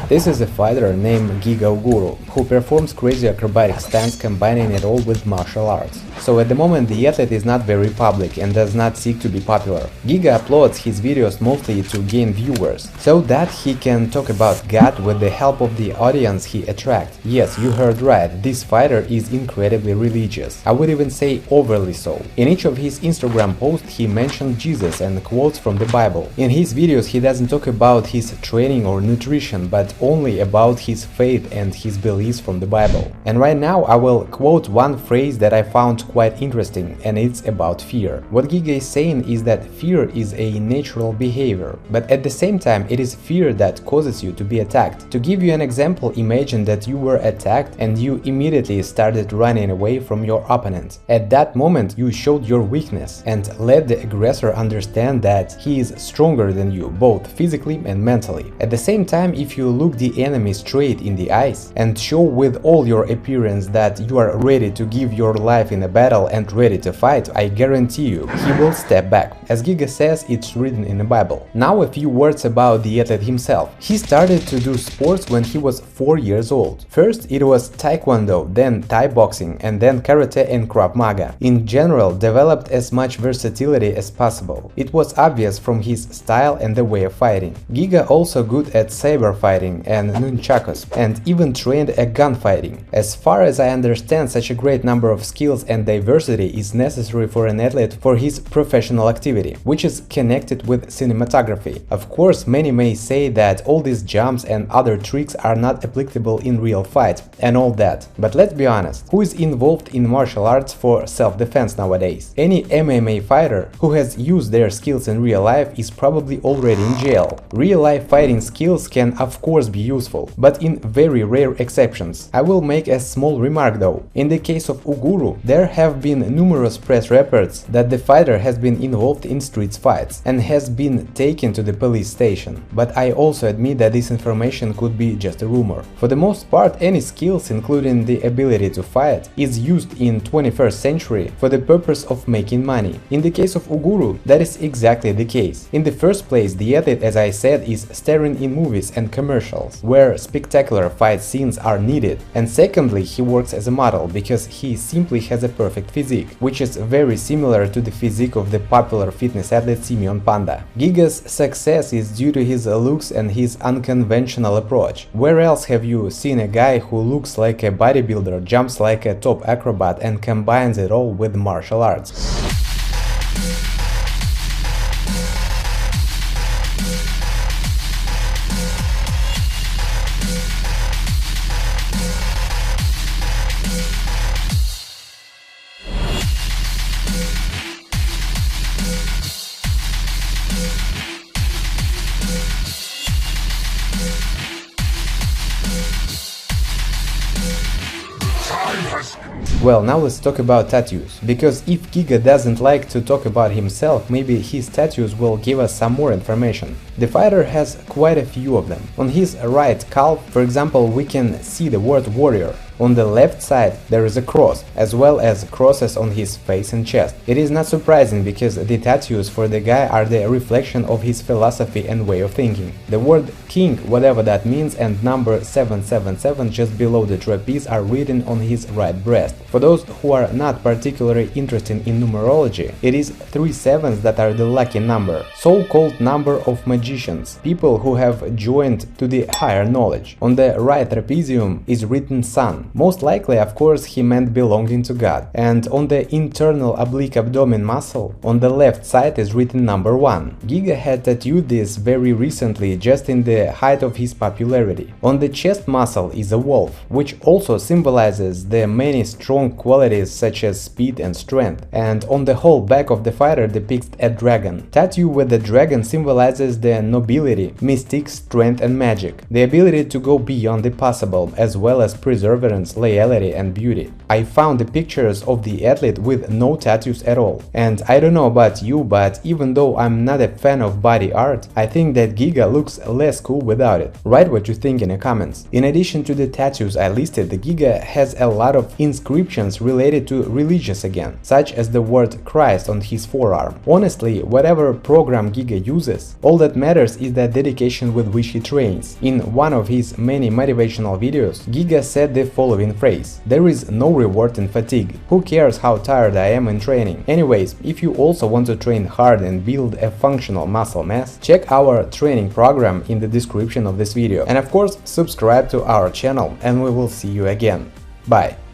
This is a fighter named Giga Uguru, who performs crazy acrobatic stunts combining it all with martial arts. So at the moment the athlete is not very public and does not seek to be popular. Giga uploads his videos mostly to gain viewers, so that he can talk about God with the help of the audience he attracts. Yes, you heard right, this fighter is incredibly religious, I would even say overly so. In each of his Instagram posts he mentioned Jesus and quotes from the Bible. In his videos he doesn't talk about his training or nutrition, but only about his faith and his beliefs from the Bible. And right now I will quote one phrase that I found quite interesting, and it's about fear. What Giga is saying is that fear is a natural behavior, but at the same time it is fear that causes you to be attacked. To give you an example, imagine that you were attacked and you immediately started running away from your opponent. At that moment you showed your weakness and let the aggressor understand that he is stronger than you, both physically and mentally. At the same time, if you look the enemy straight in the eyes and show with all your appearance that you are ready to give your life in a battle and ready to fight, I guarantee you he will step back. As Giga says, it's written in the Bible. Now a few words about the athlete himself. He started to do sports when he was 4 years old. First it was Taekwondo, then Thai boxing, and then Karate and Krav Maga. In general, developed as much versatility as possible. It was obvious from his style and the way of fighting. Giga also good at saber fighting and nunchakus, and even trained at gunfighting. As far as I understand, such a great number of skills and diversity is necessary for an athlete for his professional activity, which is connected with cinematography. Of course, many may say that all these jumps and other tricks are not applicable in real fights and all that, but let's be honest, who is involved in martial arts for self-defense nowadays? Any MMA fighter who has used their skills in real life is probably already in jail. Real-life fighting skills can of course be useful, but in very rare exceptions. I will make a small remark though. In the case of Uguru, there have been numerous press reports that the fighter has been involved in street fights and has been taken to the police station, but I also admit that this information could be just a rumor. For the most part, any skills, including the ability to fight, is used in 21st century for the purpose of making money. In the case of Uguru, that is exactly the case. In the first place, the athlete, as I said, is starring in movies and commercials, where spectacular fight scenes are needed, and secondly, he works as a model because he simply has a perfect physique, which is very similar to the physique of the popular fitness athlete Simeon Panda. Giga's success is due to his looks and his unconventional approach. Where else have you seen a guy who looks like a bodybuilder, jumps like a top acrobat and combines it all with martial arts? Well, now let's talk about tattoos, because if Giga doesn't like to talk about himself, maybe his tattoos will give us some more information. The fighter has quite a few of them. On his right calf, for example, we can see the word warrior. On the left side there is a cross, as well as crosses on his face and chest. It is not surprising because the tattoos for the guy are the reflection of his philosophy and way of thinking. The word king, whatever that means, and number 777 just below the trapeze are written on his right breast. For those who are not particularly interested in numerology, it is 3 sevens that are the lucky number, so-called number of magicians, people who have joined to the higher knowledge. On the right trapezium is written sun. Most likely, of course, he meant belonging to God. And on the internal oblique abdomen muscle, on the left side is written number 1. Giga had tattooed this very recently, just in the height of his popularity. On the chest muscle is a wolf, which also symbolizes the many strong qualities such as speed and strength. And on the whole back of the fighter depicts a dragon. Tattoo with the dragon symbolizes the nobility, mystique, strength and magic, the ability to go beyond the possible, as well as perseverance, loyalty and beauty. I found the pictures of the athlete with no tattoos at all. And I don't know about you, but even though I'm not a fan of body art, I think that Giga looks less cool without it. Write what you think in the comments. In addition to the tattoos I listed, the Giga has a lot of inscriptions related to religious again, such as the word Christ on his forearm. Honestly, whatever program Giga uses, all that matters is the dedication with which he trains. In one of his many motivational videos, Giga said the following phrase: "There is no reward in fatigue. Who cares how tired I am in training?" Anyways, if you also want to train hard and build a functional muscle mass, check our training program in the description of this video. And of course, subscribe to our channel, and we will see you again. Bye!